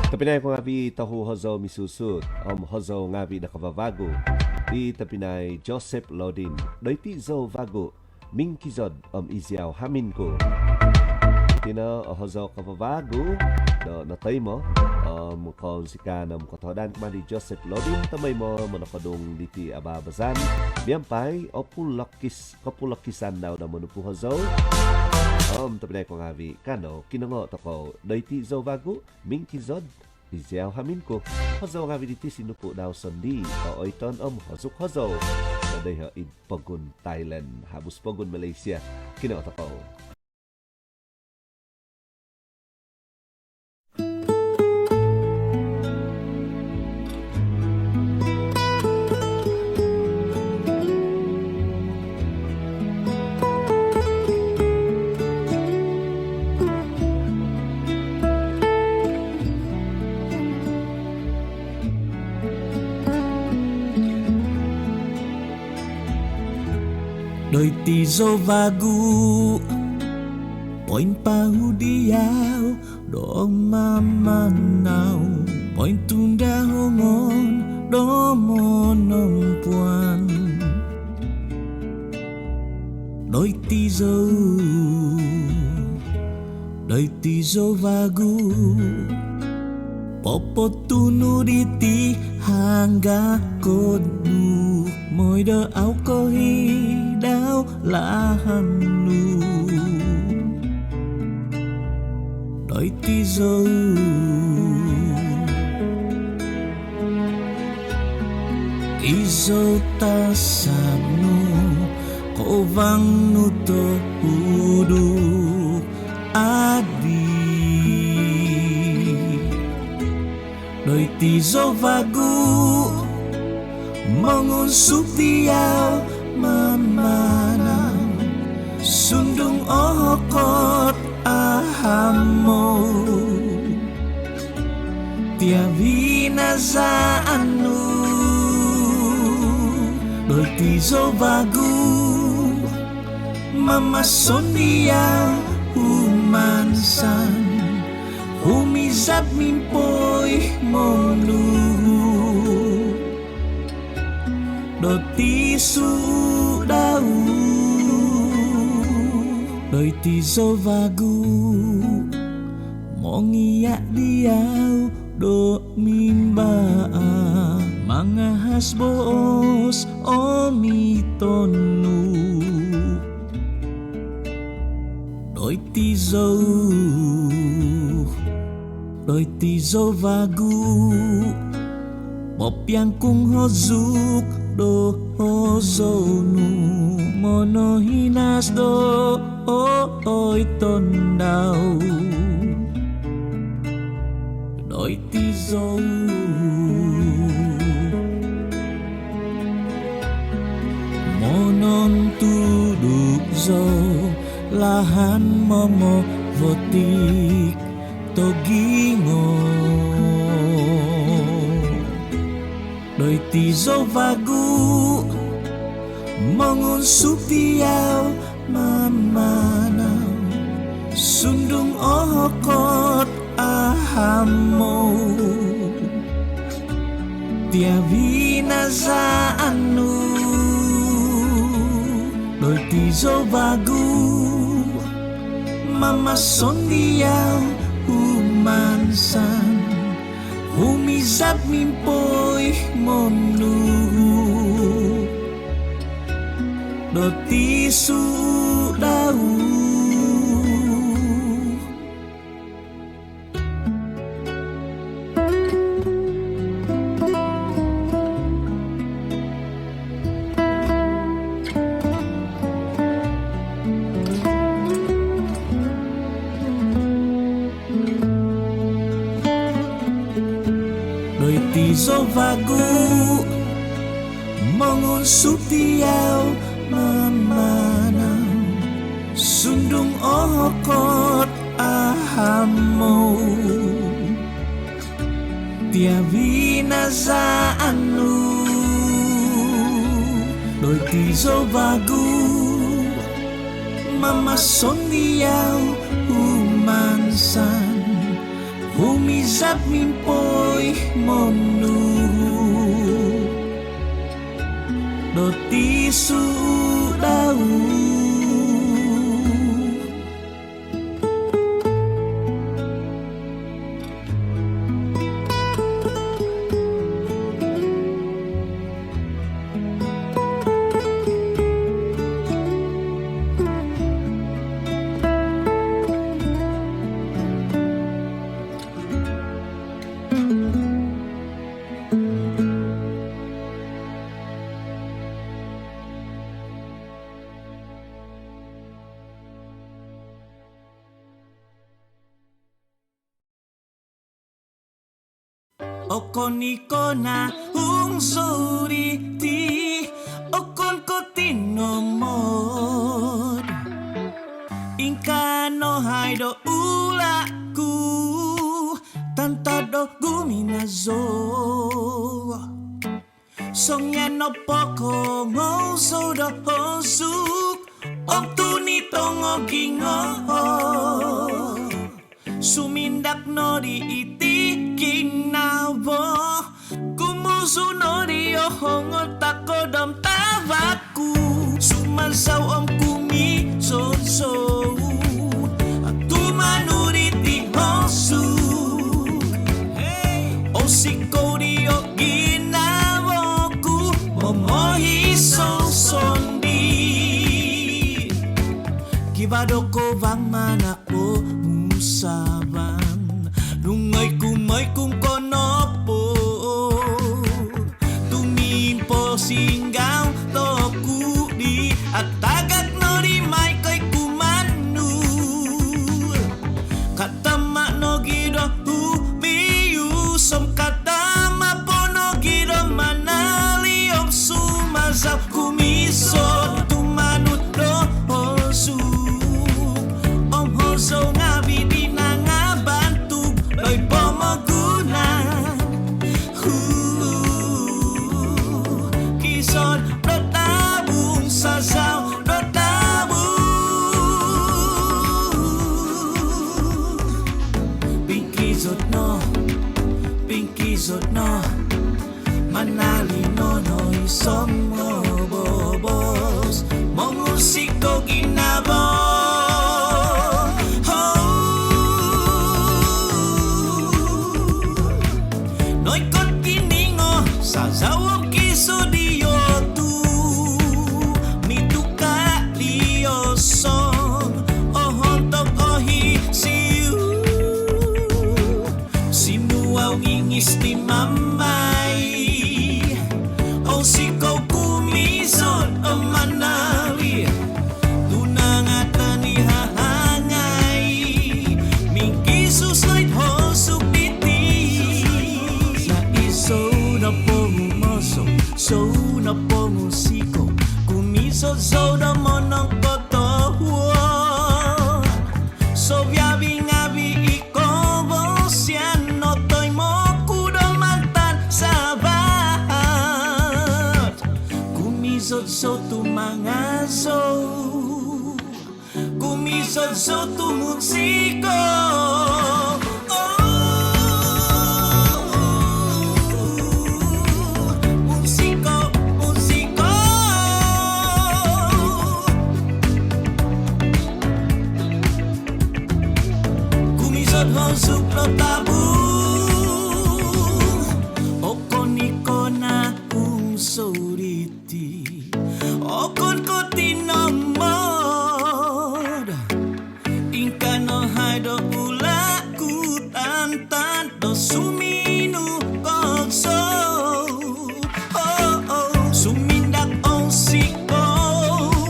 Tapinay ko nga vi tahu hozo misusut hozo nga vi nakavabago di tapinay Joseph Lodin doy ti zo vago mingkizod izyaw hamin ko tina hozo kavabago do natay mo kon sika nam kotodan kmadi Joseph Lodin tamay mo manakadong diti ababazan biyampay kapulakisan daw na manupu hozo tapinay ko nga vi kano kinango tako doy ti zo vago mingkizod izyaw hamin ko hozo nga vi diti sinupu daw sondi o oiton hozuk hozo naday ha idpagun Thailand habus pagun Malaysia kinango tako. Đôi tí dô và gu Point pahudiaw Do mamanaw Point tunda hongon Do monong puan Đôi tí dô và gu Popotunu diti hangga kodu Môi đơ áo có hi đau là hanu Đôi tí dâu Izo ta sab nu Ko vang nu to hudu adi Đôi tí dâu và gu Mongun suktiaw mamanang Sundung ohokot ahamo Tiavina za anu Đôi tí dô và gu Mama sondiaw humansan Humizap mimpoy mong luhu Đôi tí su đau Đôi tí dô và gu Mong iya diaw Do mimba Mga hasbos o mitonu Đôi tí dô và gu Bop yang kung hozuk do hozonu Monohinas do oi tondau Đôi tí dâu Monon tuduk dâu Lahan momo votik togingo Đôi tí dô và gu Mongun suktiaw mamanaw Sundung ohokot ahamo Tiavina za anu Đôi tí dô và gu Mama sondiaw humansan Humizap mimpoy monu Do tí su đau Đôi tí dô và gu Mongun suktiaw mamanang Sundung ohokot ahamo Tiavina za anu Đôi tí dô và gu Mama sondiaw humansan Umizap mimpoy monu Doti sudau Okon ikona suriti Okon kotinomod Inkano haido ulaku Tantado guminazo Songya no poko ngoso do hosuk Om tunitongo gingo Sumindak no di iti kinawo Kumusu no di ohongo takodom tawaku Sumansaw om kumi so Tumanuriti hosu Osiko di o ginawoku Momohi sondi Kibadoko bang manako Saban Dungay kumay kung konopo Tumimpo singgaw toku di At tagak no di may kay kumanu Katama no gido umiusom Katama po no gido manaliom Sumasaw kumisot tumanut do hosu Om hoso nga Kisod bertabung sasau bertabung Pinky zot no Manali no isom mo bobos Mo musiko ginabo Noy kot kiningo sa zawag kiso diyotu Mituka diyosong ohontok ohi siu Sinuaw ingis ni mamay O sikaw kumisod o manali Tunangatan ni hahangay Mingkisus light hosuk So na po musiko Kumiso so na mo ng kotohuan So biabi-ngabi iko Siyan no to'y mo kudamantan sa bahat Kumisod so tumangaso Kumisod so tumunsiko Suplo tabu Okon ikona suriti Okon ko tinomod Inkano haido ulaku Tantan do suminu kogso Sumindak o siko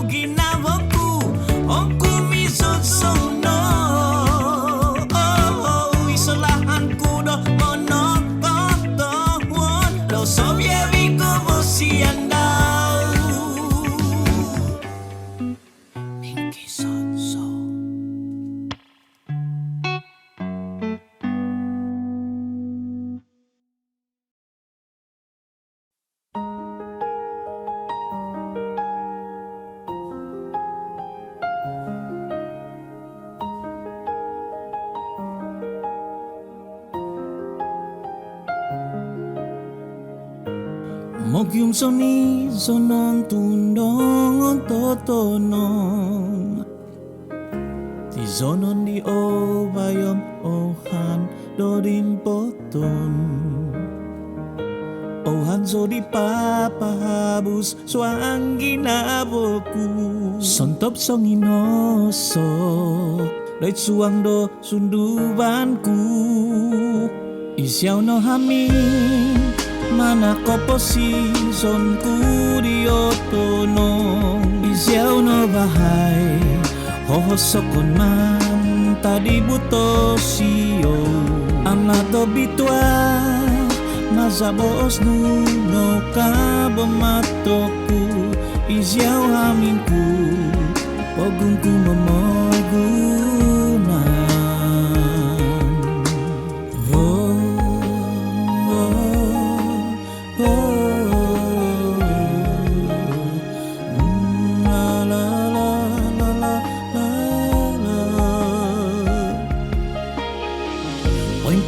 Ginawaku O kumisod sono Mogyum soni sonon tundong totonon Ti zonon di o bayom ohan dorin poton Ohan so di papahabus swang ginaboku Sontop song inosok Doit suang do sundubanku Isyaw no hamin Mana ko posisyon ku di otonong Isyaw no bahay Hohosokon man tadi buto siyo Ama to bitwa Mazabos nuno kabamatoku Isyaw haminku Pogungku memogunan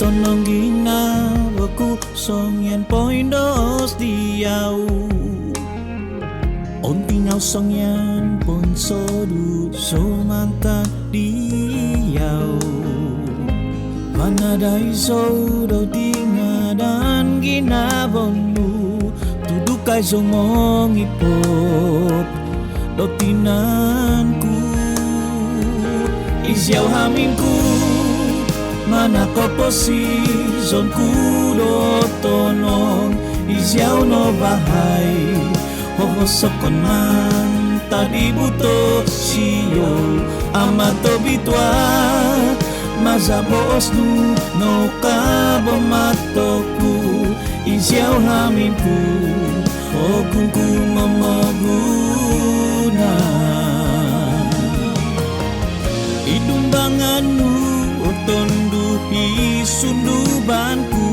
Tonong ginawaku song yan poindos diyaw Ontingaw song yan pon sodu sumantang diyaw Manaday sodo tingadan ginabonu Tudukay sumong ipot Dotinanku Isyaw haminku Mana ko posisyon ku do tonong Isyaw no bahay Hohosokon man tadi buto siyo Ama to bitwa Mazabos no kabamatoku Isyaw haminku Ogungku memogunan Idumbanganmu Otondu isundubanku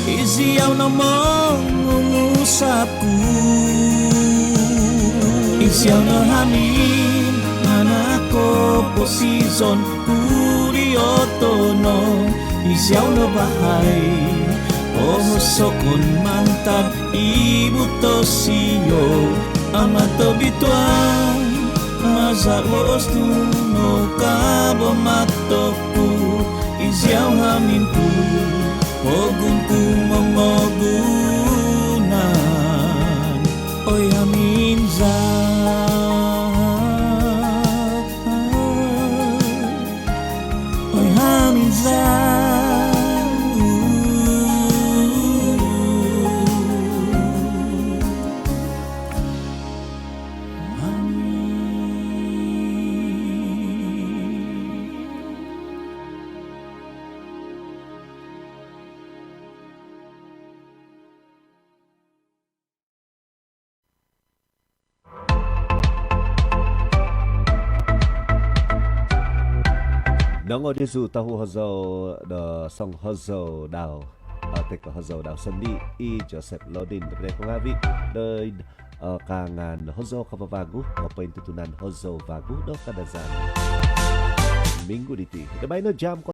Isyaw na mangungusapku Isyaw na hamin Manako posisyon Kuri otono Isyaw na bahay Hohosokon mantap Ibuto siyo Amato bituan Mazabos nuno kabamatoku Isyaw haminku Pogungku memogunan Oy haminza Oy haminza Nongo desu tahu hazau da song hazau dao tek hazau dao sendi I Joseph Lodin dari pengawi dari kangan hazau kapabagu apa yang tutunan hazau bagu do kadazan minggu diti. Dabay no jam